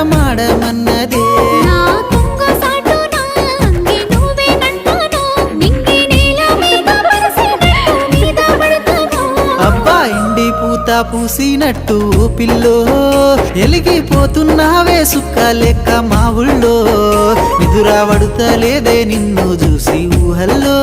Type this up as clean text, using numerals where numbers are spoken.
మాడమన్నదే అబ్బా ఇండి పూత పూసినట్టు పిల్లో ఎలిగిపోతున్నావే సుక్క లెక్క మా ఊళ్ళో నిదురా పడుతలేదే నిన్ను చూసి ఊహల్లో